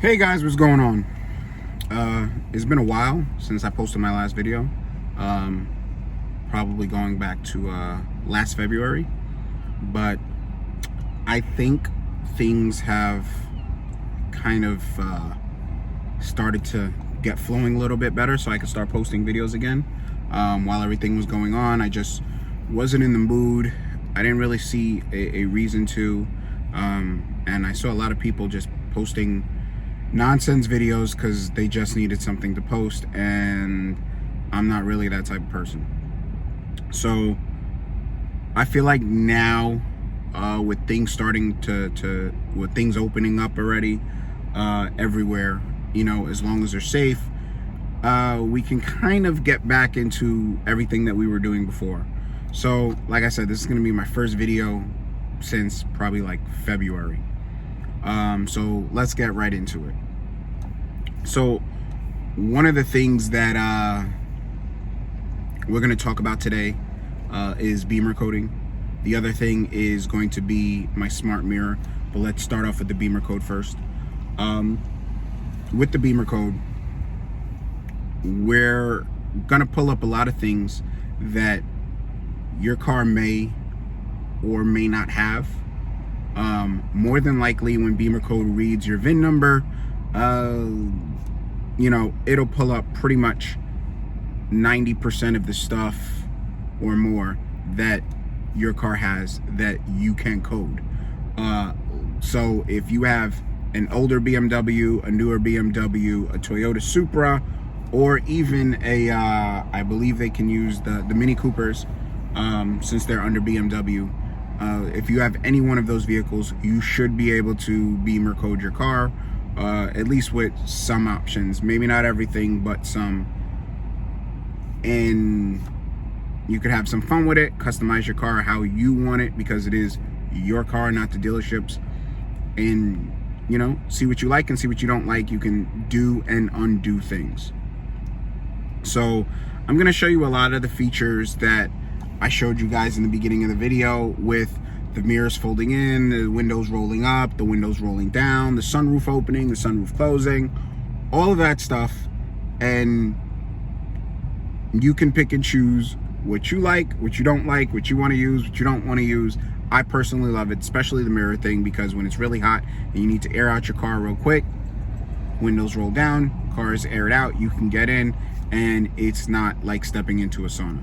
Hey guys, what's going on? It's been a while since I posted my last video. Probably going back to last February, but I think things have kind of started to get flowing a little bit better, so I could start posting videos again. While everything was going on, I just wasn't in the mood. I didn't really see a reason to, and I saw a lot of people just posting nonsense videos because they just needed something to post, and I'm not really that type of person. So I feel like now, with things starting with things opening up already everywhere, you know, as long as they're safe, we can kind of get back into everything that we were doing before. So like I said, this is going to be my first video since probably like February. So let's get right into it. So one of the things that we're going to talk about today is BimmerCoding. The other thing is going to be my smart mirror, but let's start off with the BimmerCode first. With the BimmerCode, we're going to pull up a lot of things that your car may or may not have. More than likely, when BimmerCode reads your VIN number, you know, it'll pull up pretty much 90% of the stuff or more that your car has that you can code. So if you have an older BMW, a newer BMW, a Toyota Supra, or even a, I believe they can use the Mini Coopers, since they're under BMW. If you have any one of those vehicles, you should be able to BimmerCode your car, at least with some options. Maybe not everything, but some. And you could have some fun with it, customize your car how you want it, because it is your car, not the dealership's. And, you know, see what you like and see what you don't like. You can do and undo things. So I'm going to show you a lot of the features that I showed you guys in the beginning of the video, with the mirrors folding in, the windows rolling up, the windows rolling down, the sunroof opening, the sunroof closing, all of that stuff. And you can pick and choose what you like, what you don't like, what you want to use, what you don't want to use. I personally love it, especially the mirror thing, because when it's really hot and you need to air out your car real quick, windows roll down, car is aired out, you can get in, and it's not like stepping into a sauna.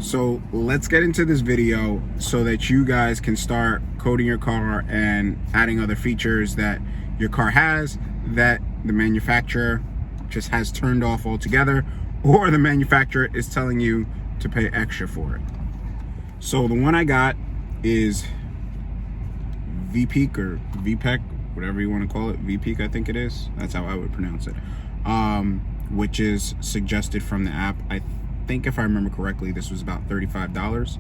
So let's get into this video so that you guys can start coding your car and adding other features that your car has that the manufacturer just has turned off altogether, or the manufacturer is telling you to pay extra for it. So the one I got is VPEAK or VPEC, whatever you want to call it. VPEAK, I think it is. That's how I would pronounce it. Which is suggested from the app. I think, if I remember correctly, this was about $35,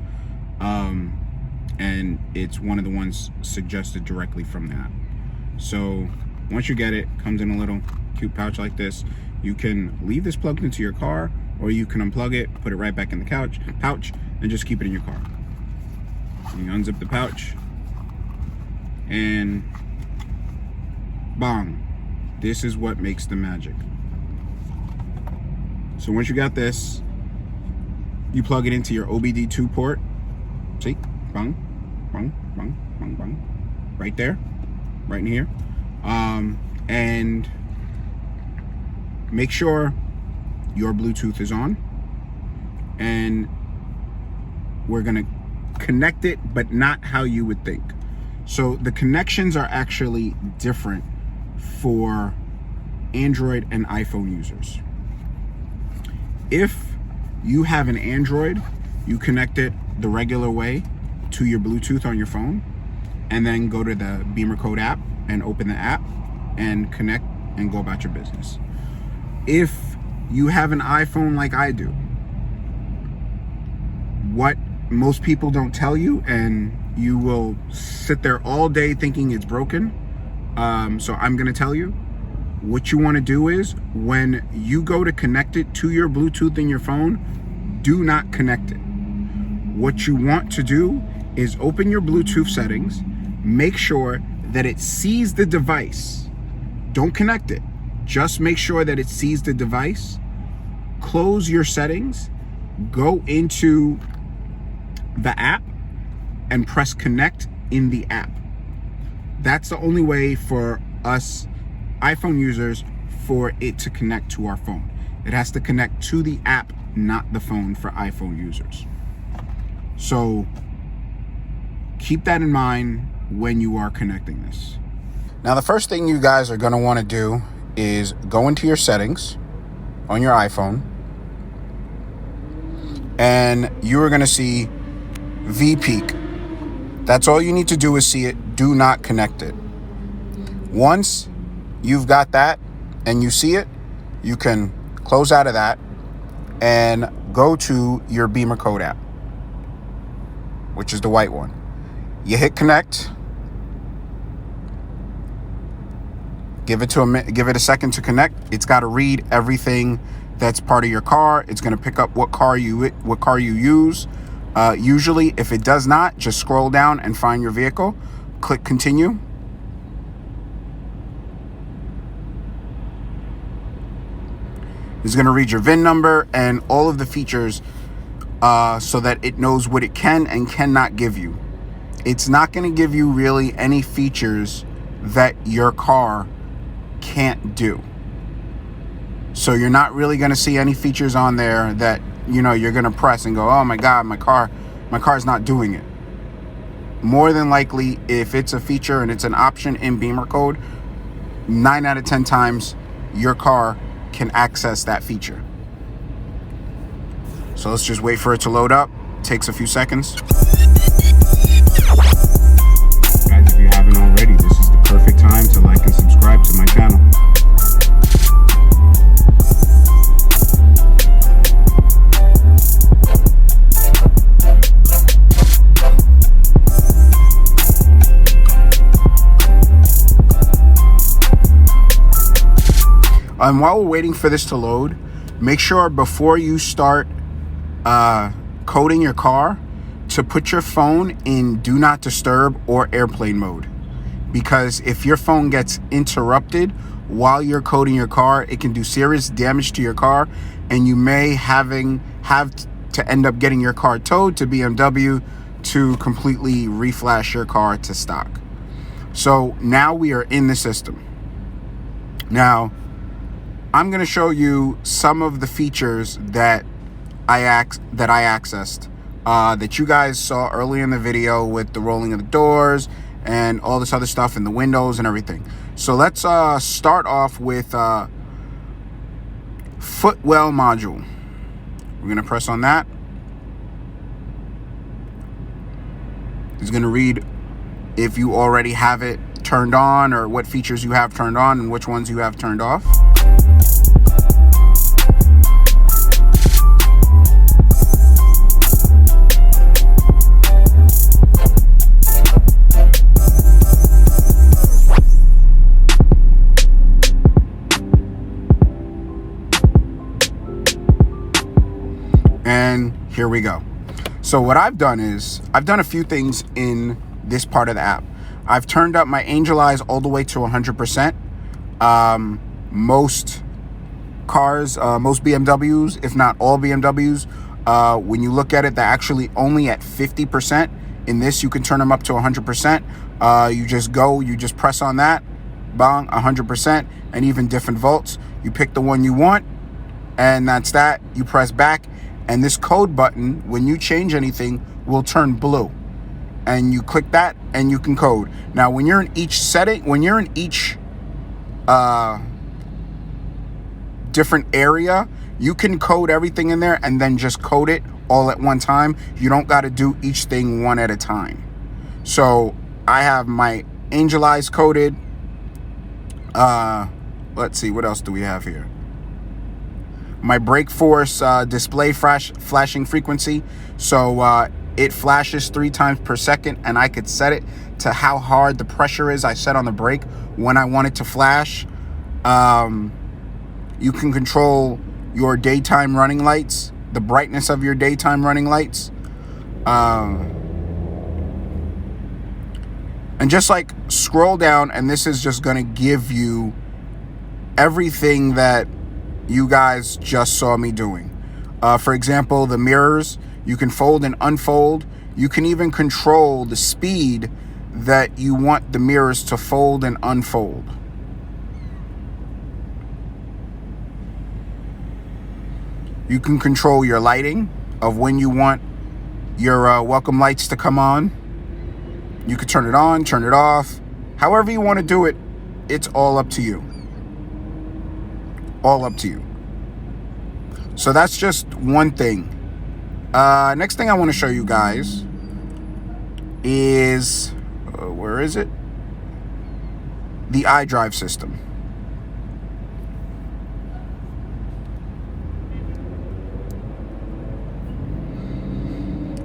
and it's one of the ones suggested directly from the app. So once you get it, comes in a little cute pouch like this. You can leave this plugged into your car, or you can unplug it, put it right back in the pouch, and just keep it in your car. You unzip the pouch, and bang, this is what makes the magic. So once you got this, you plug it into your OBD II port. See? Bang, bang, bang, bang, bang. Right there. Right in here. And make sure your Bluetooth is on. And we're going to connect it, but not how you would think. So the connections are actually different for Android and iPhone users. If you have an Android, you connect it the regular way to your Bluetooth on your phone, and then go to the BimmerCode app and open the app and connect and go about your business. If you have an iPhone like I do, what most people don't tell you, and you will sit there all day thinking it's broken, so I'm going to tell you, what you want to do is, when you go to connect it to your Bluetooth in your phone, do not connect it. What you want to do is open your Bluetooth settings, make sure that it sees the device don't connect it. Just make sure that it sees the device. Close your settings, go into the app, and press connect in the app. That's the only way for us iPhone users for it to connect to our phone. It has to connect to the app, not the phone, for iPhone users. So keep that in mind when you are connecting this. Now, the first thing you guys are going to want to do is go into your settings on your iPhone, and you are going to see vPeak. That's all you need to do is see it. Do not connect it. Once you've got that and you see it, you can close out of that and go to your BimmerCode app, which is the white one. You hit connect. Give it a second to connect. It's got to read everything that's part of your car. It's going to pick up what car you use. Usually, if it does not, just scroll down and find your vehicle. Click continue. It's going to read your VIN number and all of the features so that it knows what it can and cannot give you. It's not going to give you really any features that your car can't do. So you're not really going to see any features on there that, you know, you're going to press and go, oh my God, my car's not doing it. More than likely, if it's a feature and it's an option in BimmerCode, 9 out of 10 times your car can access that feature. So let's just wait for it to load up. Takes a few seconds. Guys, if you haven't already, this is the perfect time to like and subscribe to my channel. And while we're waiting for this to load, make sure before you start coding your car to put your phone in do not disturb or airplane mode. Because if your phone gets interrupted while you're coding your car, it can do serious damage to your car, and you may have to end up getting your car towed to BMW to completely reflash your car to stock. So now we are in the system. Now, I'm going to show you some of the features that I accessed that you guys saw earlier in the video with the rolling of the doors and all this other stuff in the windows and everything. So let's start off with Footwell module. We're going to press on that. It's going to read if you already have it turned on or what features you have turned on and which ones you have turned off. And here we go. So what I've done is I've done a few things in this part of the app. I've turned up my angel eyes all the way to 100%. Most cars, most BMWs, if not all BMWs, when you look at it, they're actually only at 50%. In this, you can turn them up to 100%. You just press on that, bang, 100%, and even different volts. You pick the one you want, and that's that. You press back, and this code button, when you change anything, will turn blue. And you click that and you can code. Now, when you're in each setting, when you're in each different area, you can code everything in there and then just code it all at one time. You don't got to do each thing one at a time. So I have my angel eyes coded. Let's see, what else do we have here? My brake force display flashing frequency. So it flashes 3 times per second, and I could set it to how hard the pressure is I set on the brake when I want it to flash. You can control your daytime running lights, the brightness of your daytime running lights. And just like scroll down, and this is just going to give you everything that you guys just saw me doing. For example, the mirrors, you can fold and unfold. You can even control the speed that you want the mirrors to fold and unfold. You can control your lighting of when you want your welcome lights to come on. You can turn it on, turn it off. However you want to do it, it's all up to you. All up to you. So that's just one thing. Next thing I want to show you guys is, where is it? The iDrive system.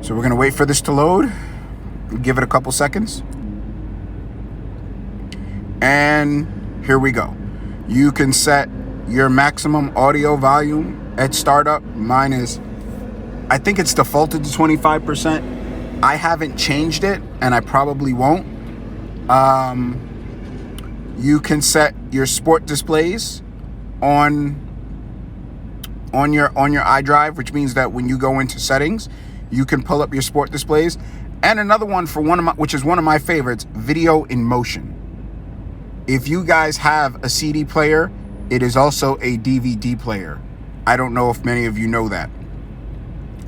So we're going to wait for this to load. Give it a couple seconds. And here we go. You can set your maximum audio volume at startup. Mine is, I think it's defaulted to 25%. I haven't changed it, and I probably won't. You can set your sport displays on your iDrive, which means that when you go into settings, you can pull up your sport displays. And another one for which is one of my favorites, video in motion. If you guys have a CD player, it is also a DVD player. I don't know if many of you know that.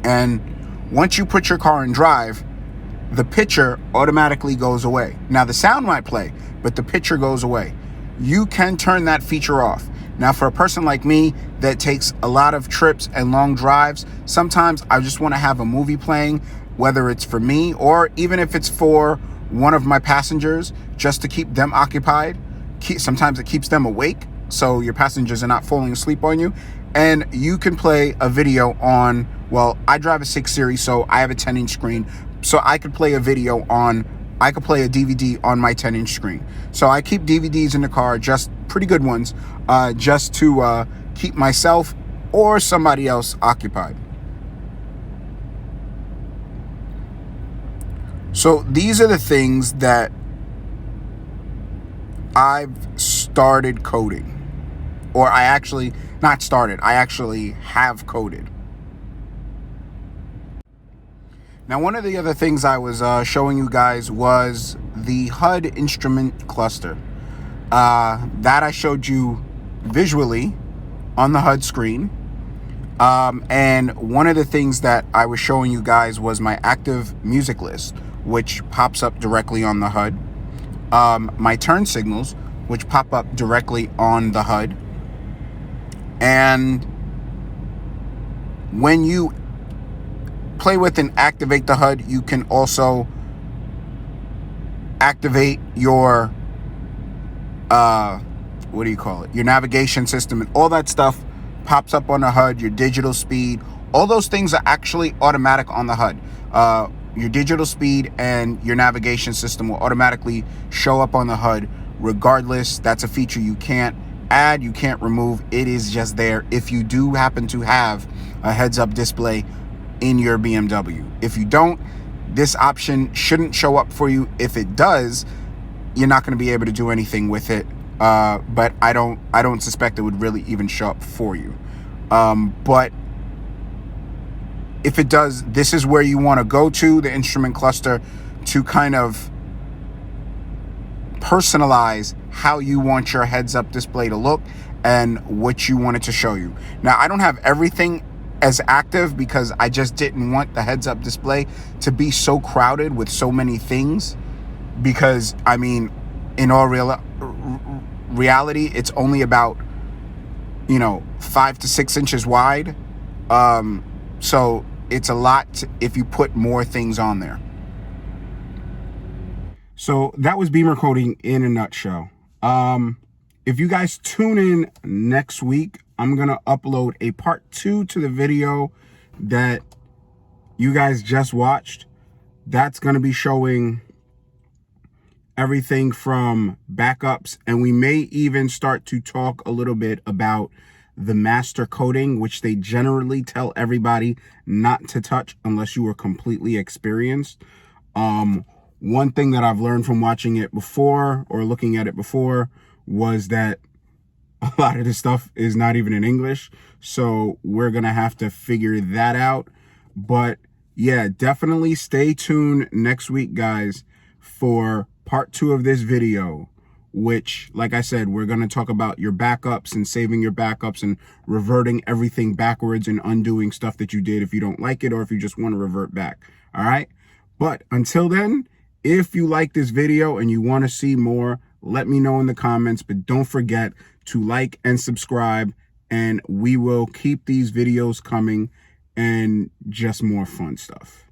And once you put your car in drive, the picture automatically goes away. Now the sound might play, but the picture goes away. You can turn that feature off. Now for a person like me that takes a lot of trips and long drives, sometimes I just want to have a movie playing, whether it's for me or even if it's for one of my passengers, just to keep them occupied. Sometimes it keeps them awake, so your passengers are not falling asleep on you. And you can play a video on, well, I drive a 6 Series, so I have a 10-inch screen. So I could play a video on, I could play a DVD on my 10-inch screen. So I keep DVDs in the car, just pretty good ones, just to keep myself or somebody else occupied. So these are the things that I've started coding. Or I actually have coded. Now, one of the other things I was showing you guys was the HUD instrument cluster. That I showed you visually on the HUD screen. And one of the things that I was showing you guys was my active music list, which pops up directly on the HUD. My turn signals, which pop up directly on the HUD. And when you play with and activate the HUD, you can also activate your your navigation system, and all that stuff pops up on the HUD. Your digital speed, all those things are actually automatic on the HUD. Your digital speed and your navigation system will automatically show up on the HUD regardless. That's a feature you can't add, you can't remove. It is just there if you do happen to have a heads-up display in your BMW. If you don't, this option shouldn't show up for you. If it does, you're not going to be able to do anything with it. But I don't suspect it would really even show up for you. But if it does, this is where you want to go to the instrument cluster to kind of personalize how you want your heads-up display to look and what you want it to show you. Now, I don't have everything as active because I just didn't want the heads-up display to be so crowded with so many things, because I mean, in all reality, it's only about 5 to 6 inches wide, so it's a lot if you put more things on there. So that was BimmerCoding in a nutshell. If you guys tune in next week, I'm going to upload a part 2 to the video that you guys just watched. That's going to be showing everything from backups, and we may even start to talk a little bit about the master coding, which they generally tell everybody not to touch unless you are completely experienced. One thing that I've learned from watching it before or looking at it before was that a lot of the stuff is not even in English. So we're going to have to figure that out. But yeah, definitely stay tuned next week, guys, for part 2 of this video, which, like I said, we're going to talk about your backups and saving your backups and reverting everything backwards and undoing stuff that you did if you don't like it or if you just want to revert back. All right. But until then, if you like this video and you want to see more, let me know in the comments. But don't forget to like and subscribe, and we will keep these videos coming and just more fun stuff.